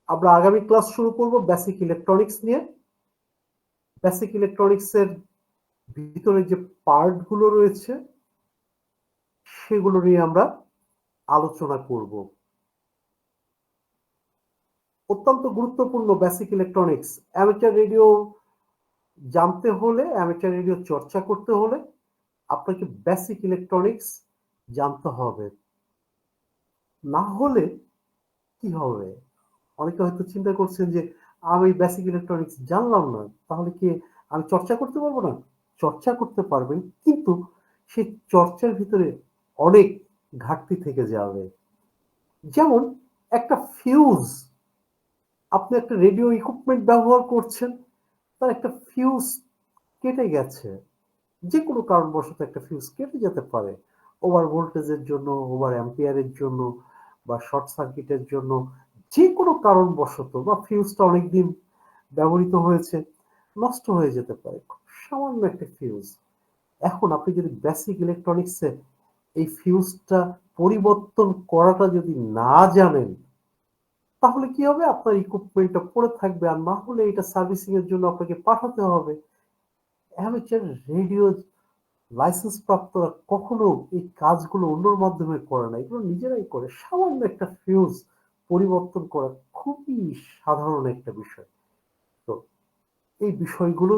আমরা আগামী ক্লাস শুরু করব বেসিক ইলেকট্রনিক্স নিয়ে। বেসিক ইলেকট্রনিক্সের ভিতরে যে পার্টগুলো রয়েছে সেগুলো নিয়ে আমরা আলোচনা করব। অত্যন্ত গুরুত্বপূর্ণ বেসিক ইলেকট্রনিক্স। অ্যামেচার রেডিও জানতে হলে, অ্যামেচার রেডিও চর্চা করতে হলে আপনাকে বেসিক ইলেকট্রনিক্স জানতে হবে। না হলে কি হবে? অনেকে হয়তো চিন্তা করছেন যে আমি বেসিক ইলেকট্রনিক্স জানলাম না, তাহলে কি আমি চর্চা করতে পারবো না? চর্চা করতে পারবেন, কিন্তু সেই চর্চার ভিতরে অনেক ঘাটতি থেকে যাবে। যেমন একটা ফিউজ, আপনি একটা রেডিও ইকুইপমেন্ট ব্যবহার করছেন, তার একটা ফিউজ কেটে গেছে, যে কোনো কারণবশত একটা ফিউজ কেটে যেতে পারে, ওভার ভোল্টেজের জন্য, ওভার অ্যাম্পিয়ারের জন্য, বা শর্ট সার্কিটের জন্য, যে কোনো কারণবশত, বা ফিউজটা অনেকদিন ব্যবহৃত হয়েছে, নষ্ট হয়ে যেতে পারে, খুব সামান্য একটা ফিউজ। এখন আপনি যদি বেসিক ইলেকট্রনিক্সে এই ফিউজটা পরিবর্তন করাটা যদি না জানেন, তাহলে কি হবে? আপনার ইকুইপমেন্টটা পড়ে থাকবে, আর না হলে এটা সার্ভিসিং এর জন্য আপনাকে পাঠাতে হবে। অ্যামেচার রেডিও লাইসেন্স প্রাপ্তরা কখনো এই কাজগুলো অন্যর মাধ্যমে করে না, এগুলো নিজেরাই করে। সামান্য একটা ফিউজ পরিবর্তন করা খুবই সাধারণ একটা বিষয়। তো এই বিষয়গুলো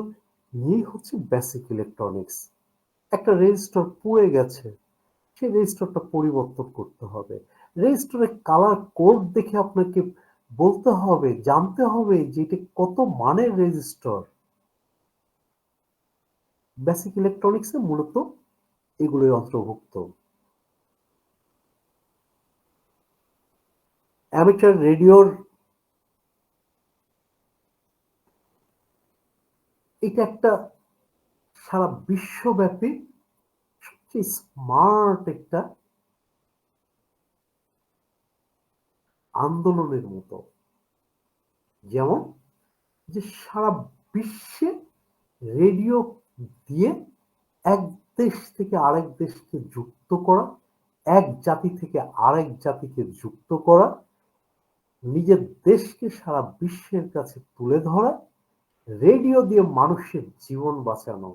নিয়েই হচ্ছে বেসিক ইলেকট্রনিক্স। একটা রেজিস্টার পুড়ে গেছে, সেই রেজিস্টারটা পরিবর্তন করতে হবে। রেজিস্টারের কালার কোড দেখে আপনাকে বলতে হবে, জানতে হবে যে এটা কত মানের রেজিস্টার। বেসিক ইলেকট্রনিক্সে মূলত এগুলোই অন্তর্ভুক্ত। অ্যামেচার রেডিওর এটা একটা সারা বিশ্বব্যাপী সবচেয়ে স্মার্ট একটা আন্দোলনের মতো। যেমন যে সারা বিশ্বে রেডিও দিয়ে এক দেশ থেকে আরেক দেশকে যুক্ত করা, এক জাতি থেকে আরেক জাতিকে যুক্ত করা, নিজের দেশকে সারা বিশ্বের কাছে তুলে ধরা, রেডিও দিয়ে মানুষের জীবন বাঁচানো।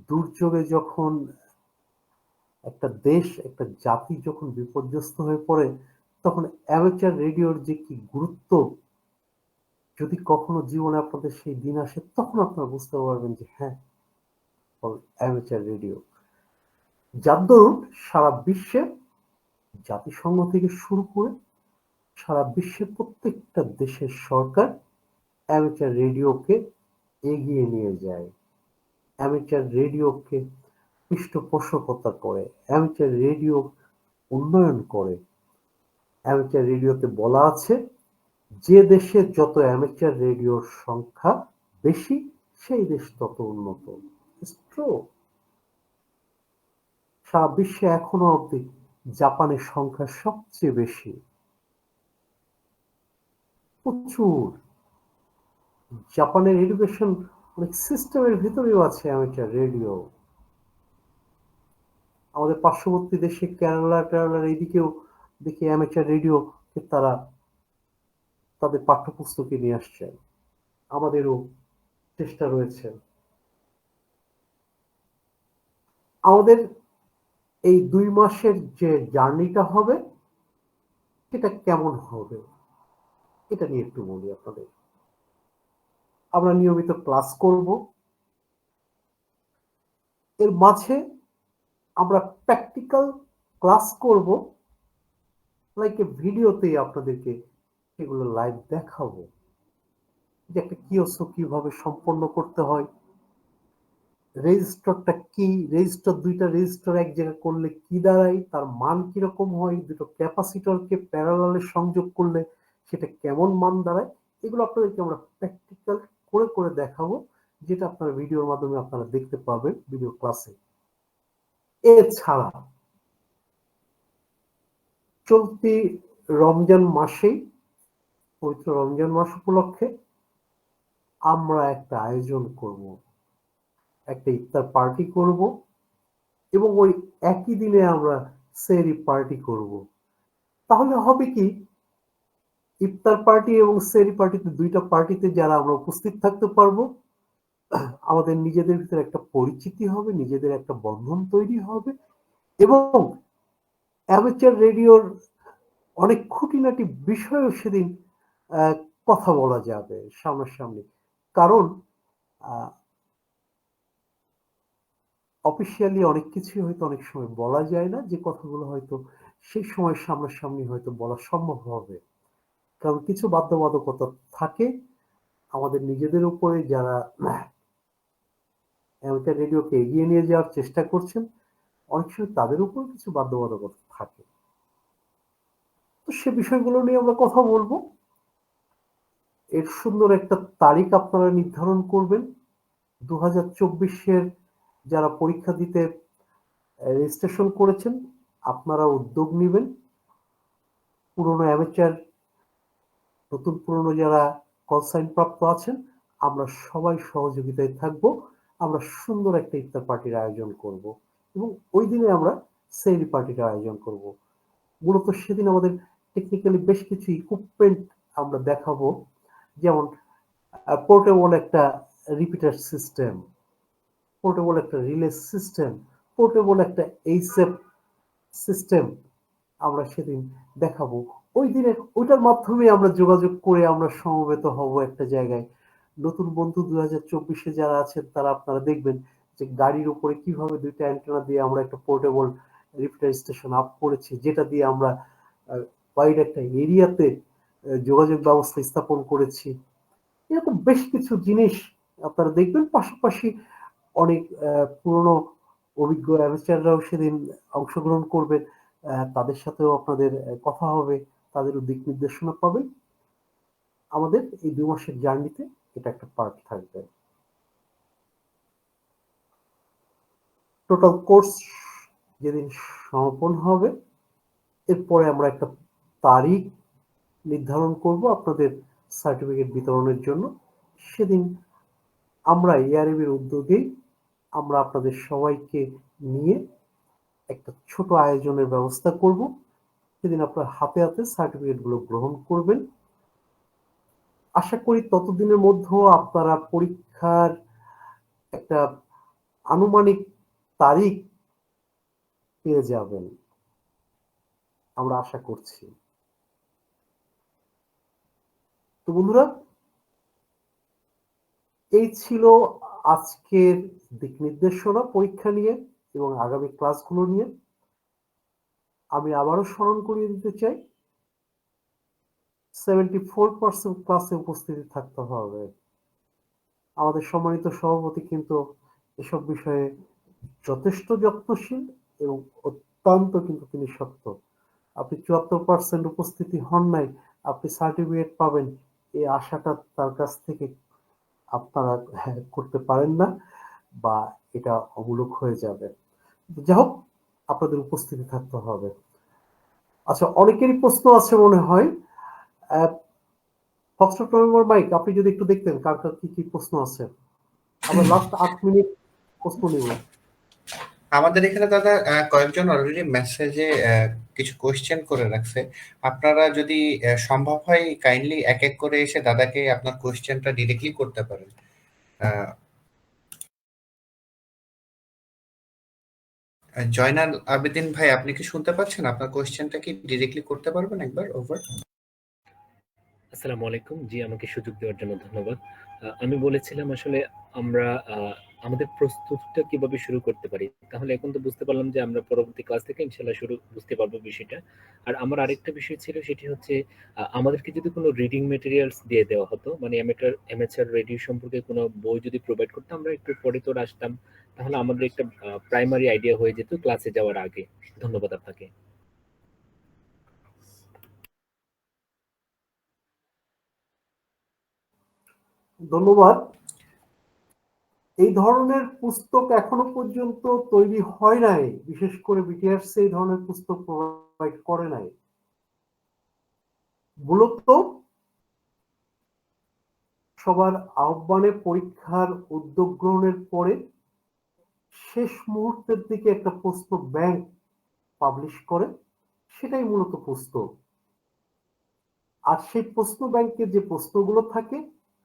দুর্যোগে যখন একটা দেশ, একটা জাতি যখন বিপর্যস্ত হয়ে পড়ে, তখন অ্যামেচার রেডিওর যে কি গুরুত্ব, যদি কখনো জীবনে আপনাদের সেই দিন আসে, তখন আপনারা বুঝতে পারবেন যে হ্যাঁ, অ্যামেচার রেডিও, যার দরুন সারা বিশ্বে জাতিসংঘ থেকে শুরু করে সারা বিশ্বের প্রত্যেকটা দেশের সরকার অ্যামেচার রেডিওকে এগিয়ে নিয়ে যায়, অ্যামেচার রেডিওকে পৃষ্ঠপোষকতা করে, অ্যামেচার রেডিও উন্নয়ন করে। অ্যামেচার রেডিওতে বলা আছে, যে দেশে যত অ্যামেচার রেডিওর সংখ্যা বেশি, সেই দেশ তত উন্নত। সারা বিশ্বে এখনো অব্দি জাপানের সংখ্যা সবচেয়ে বেশি, প্রচুর। জাপানের এডুকেশন অনেক সিস্টেমের ভিতরেও আছে অ্যামেচার রেডিও। আমাদের পার্শ্ববর্তী দেশে কেরালা টেরালার এইদিকেও দেখি অ্যামেচার রেডিওকে তারা তাদের পাঠ্যপুস্তকে নিয়ে আসছে। আমাদেরও চেষ্টা রয়েছে। আমাদের এই 2 মাসের যে জার্নিটা হবে, সেটা কেমন হবে, এটা নিয়ে একটু বলি আপনাদের। আমরা নিয়মিত ক্লাস করব, এর মাঝে আমরা প্র্যাকটিক্যাল ক্লাস করব, লাইক এ ভিডিওতেই আপনাদেরকে সেগুলো লাইভ দেখাবো, যে একটা কিওস্কো কিভাবে সম্পন্ন করতে হয়, রেজিস্টারটা কি, রেজিস্টার, দুইটা রেজিস্টার এক জায়গায় করলে কি দাঁড়ায়, তার মান কিরকম হয়, দুটো ক্যাপাসিটরকে প্যারালালে সংযোগ করলে সেটা কেমন মান দাঁড়ায়, এগুলো আপনাদেরকে আমরা প্র্যাকটিক্যাল করে করে দেখাবো, যেটা আপনারা ভিডিওর মাধ্যমে আপনারা দেখতে পাবেন ভিডিও ক্লাসে। এছাড়া চলতি রমজান মাসেই, পবিত্র রমজান মাস উপলক্ষে আমরা একটা আয়োজন করব, একটা ইফতার পার্টি করব, এবং ওই একই দিনে আমরা সেহরি পার্টি করব। তাহলে হবে কি, ইফতার পার্টি এবং সেহরি পার্টিতে, দুইটা পার্টিতে যারা আমরা উপস্থিত থাকতে পারবো, আমাদের নিজেদের ভিতরে একটা পরিচিতি হবে, নিজেদের একটা বন্ধন তৈরি হবে, এবং অ্যামেচার রেডিওর অনেক খুঁটিনাটি বিষয়ও সেদিন কথা বলা যাবে সামনাসামনি। কারণ অফিসিয়ালি অনেক কিছুই হয়তো অনেক সময় বলা যায় না, যে কথাগুলো হয়তো সেই সময় সামনাসামনি হয়তো বলা সম্ভব হবে। কারণ কিছু বাধ্যবাধকতা থাকে আমাদের নিজেদের উপরে, যারা অ্যামেচার রেডিওকে এগিয়ে নিয়ে যাওয়ার চেষ্টা করছেন, অনেক সময় তাদের উপর কিছু বাধ্যবাধকতা থাকে। তো সে বিষয়গুলো নিয়ে আমরা কথা বলবো। এর সুন্দর একটা তারিখ আপনারা নির্ধারণ করবেন। 2024-এর যারা পরীক্ষা দিতে রেজিস্ট্রেশন করেছেন, আপনারা উদ্যোগ নেবেন। পুরনো অ্যামেচার, নতুন পুরনো যারা কল সাইন প্রাপ্ত আছেন, আমরা সবাই সহযোগিতায় থাকব। আমরা সুন্দর একটা ইফতার পার্টির আয়োজন করব, এবং ওই দিনে আমরা সেহরি পার্টির আয়োজন করব। মূলত সেদিন আমাদের টেকনিক্যালি বেশ কিছু ইকুইপমেন্ট আমরা দেখাবো, যেমন পোর্টেবল একটা রিপিটার সিস্টেম, পোর্টেবল একটা রিলে সিস্টেম, পোর্টেবল একটা এইচএফ সিস্টেম আমরা সেদিন দেখাবো। ওই দিনে ওইটার মাধ্যমে আমরা যোগাযোগ করে আমরা সমবেত হব একটা জায়গায়। নতুন বন্ধু 2024-এ যারা আছেন, তারা আপনারা দেখবেন যে গাড়ির উপরে কিভাবে দুইটা অ্যান্টেনা দিয়ে আমরা একটা পোর্টেবল রিপিটার স্টেশন আপ করেছি, যেটা দিয়ে আমরা ওয়াইড একটা এরিয়াতে যোগাযোগ ব্যবস্থা স্থাপন করেছি। এরকম বেশ কিছু জিনিস আপনারা দেখবেন। পাশাপাশি অনেক পুরনো অভিজ্ঞ অ্যামেচাররাও সেদিন অংশগ্রহণ করবেন। তাদের সাথেও আপনাদের কথা হবে, তাদেরও দিক নির্দেশনা পাবেন। আমাদের এই 2 মাসের জার্নিতে এটা একটা পার্ট থাকবে। টোটাল কোর্স যেদিন সমাপন হবে, এরপরে আমরা একটা তারিখ নির্ধারণ করব আপনাদের সার্টিফিকেট বিতরণের জন্য। সেদিন আমরা এআরএম-এর উদ্যোগেই আমরা আপনাদের সবাইকে নিয়ে একটা ছোট আয়োজনের ব্যবস্থা করব। সেদিন আপনার হাতে হাতে সার্টিফিকেটগুলো গ্রহণ করবেন। আশা করি ততদিনের মধ্যেও আপনারা পরীক্ষার একটা আনুমানিক তারিখ পেয়ে যাবেন, আমরা আশা করছি। তো বন্ধুরা, এই ছিল আজকের দিক নির্দেশনা পরীক্ষা নিয়ে এবং আগামী ক্লাসগুলো নিয়ে। আমি আবারও স্মরণ করিয়ে দিতে চাই, 74% ক্লাসে উপস্থিতি থাকতে হবে। আমাদের সম্মানিত সভাপতি কিন্তু এসব বিষয়ে যথেষ্ট যত্নশীল এবং অত্যন্ত কিন্তু তিনি সত্য। আপনি 74% উপস্থিতি হন নাই, আপনি সার্টিফিকেট পাবেন, এই আশাটা তার কাছ থেকে আপনারা করতে পারেন না, বা এটা অমূলক হয়ে যাবে। যাই হোক, আপনাদের উপস্থিতি থাকতে হবে। আচ্ছা, অনেকেরই প্রশ্ন আছে মনে হয়। ফক্সট্রট নভেম্বর মাইক, আপনি যদি একটু দেখতেন কার কার কি কি প্রশ্ন আছে। আমরা লাস্ট 8 মিনিট প্রশ্ন নিব। আমাদের এখানে দাদা কয়েকজন অলরেডি মেসেজে কিছু কোশ্চেন করে রাখছে। আপনারা যদি সম্ভব হয় কাইন্ডলি এক এক করে এসে দাদাকে আপনার কোশ্চেনটা ডিরেক্টলি করতে পারেন। জয়নাল আবেদিন ভাই, আপনি কি শুনতে পাচ্ছেন? আপনার কোশ্চেনটা কি ডিরেক্টলি করতে পারবেন একবার? ওভার। আসসালামু আলাইকুম। জি, আমাকে সুযোগ দেওয়ার জন্য ধন্যবাদ। আমি বলেছিলাম আসলে আমরা আমাদের প্রস্তুতিটা কিভাবে শুরু করতে পারি। তাহলে এখন তো বুঝতে পারলাম যে আমরা পরবর্তী ক্লাস থেকে ইনশাআল্লাহ বুঝতে পারবো বিষয়টা। আর আমার আরেকটা বিষয় ছিল, সেটি হচ্ছে আমাদেরকে যদি কোনো রিডিং মেটেরিয়ালস দিয়ে দেওয়া হতো, মানে অ্যামেচার রেডিও সম্পর্কে কোনো বই যদি প্রোভাইড করতো, আমরা একটু পড়ে তোর আসতাম, তাহলে আমাদের একটা প্রাইমারি আইডিয়া হয়ে যেত ক্লাসে যাওয়ার আগে। ধন্যবাদ আপনাকে। ধন্যবাদ। এই ধরনের পুস্তক এখনো পর্যন্ত তৈরি হয় নাই, বিশেষ করে বিটিআরস এই ধরনের পুস্তক প্রোভাইড করে নাই। মূলত সবার আহ্বানে পরীক্ষার উদ্যোগ গ্রহণের পরে শেষ মুহূর্তের দিকে একটা প্রশ্ন ব্যাংক পাবলিশ করে, সেটাই মূলত পুস্তক। আর সেই প্রশ্ন ব্যাংকে যে প্রশ্নগুলো থাকে,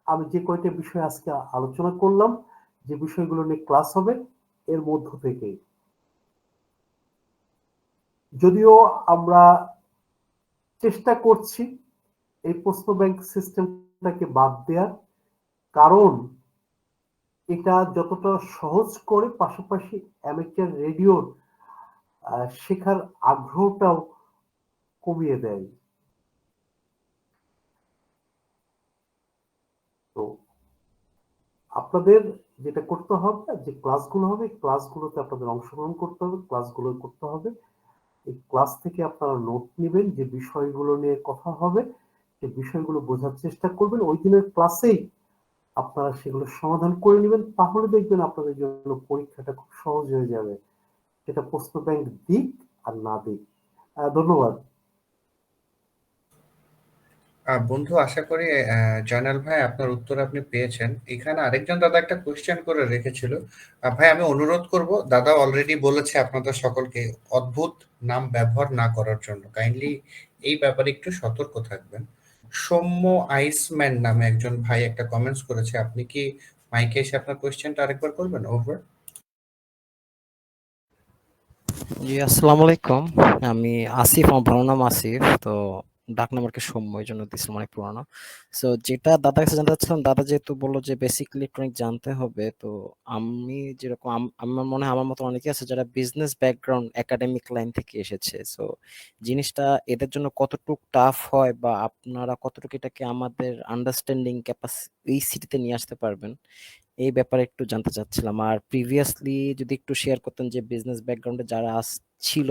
আমি যে কয়টা বিষয় আজকে আলোচনা করলাম, যে বিষয়গুলো নিয়ে ক্লাস হবে এর মধ্য থেকে, যদিও আমরা চেষ্টা করছি এই প্রশ্ন ব্যাংক সিস্টেমটাকে বাদ দেওয়ার, কারণ এটা যতটা সহজ করে পাশাপাশি অ্যামেচার রেডিওর শেখার আগ্রহটাও কমিয়ে দেয়। তো আপনাদের যেটা করতে হবে, যে ক্লাসগুলো হবে ক্লাসগুলোতে আপনাদের অংশগ্রহণ করতে হবে, ক্লাসগুলো করতে হবে। এই ক্লাস থেকে আপনারা নোট নেবেন, যে বিষয়গুলো নিয়ে কথা হবে সে বিষয়গুলো বোঝার চেষ্টা করবেন, ওই দিনের ক্লাসেই আপনারা সেগুলো সমাধান করে নেবেন। তাহলে দেখবেন আপনাদের জন্য পরীক্ষাটা খুব সহজ হয়ে যাবে, সেটা প্রশ্ন ব্যাংক দিক আর না দিক। ধন্যবাদ। বন্ধু, আশা করি জয়নাল ভাই আপনার উত্তর আপনি পেয়েছেন। এখানে আরেকজন দাদা একটা কোশ্চেন করে রেখেছিল। ভাই, আমি অনুরোধ করব, দাদা অলরেডি বলেছে আপনাদের সকলকে অদ্ভুত নাম ব্যবহার না করার জন্য। কাইন্ডলি এই ব্যাপারে একটু সতর্ক থাকবেন। সৌম্য আইসম্যান নামে একজন ভাই একটা কমেন্টস করেছে, আপনি কি মাইকে এসে আপনার কোশ্চেনটা আরেকবার করবেন? ওভার। জি, আসসালামু আলাইকুম। আমি আসিফ, আমার ভালো নাম আসিফ। তো ডাক নাম আরকি সৌম্য, এই জন্য দিছিলাম অনেক পুরানো। সো যেটা দাদার কাছে জানতে চাচ্ছিলাম, দাদা যেহেতু বললো যে বেসিক ইলেকট্রনিক জানতে হবে, তো আমি যেরকম আমার মনে হয় আমার মতো অনেকে আছে যারা বিজনেস ব্যাকগ্রাউন্ড একাডেমিক লাইন থেকে এসেছে। সো জিনিসটা এদের জন্য কতটুকু টাফ হয়, বা আপনারা কতটুকু এটাকে আমাদের আন্ডারস্ট্যান্ডিং ক্যাপাসিটিতে নিয়ে আসতে পারবেন, এই ব্যাপারে একটু জানতে চাচ্ছিলাম। আর প্রিভিয়াসলি যদি একটু শেয়ার করতেন যে বিজনেস ব্যাকগ্রাউন্ডে যারা ছিল,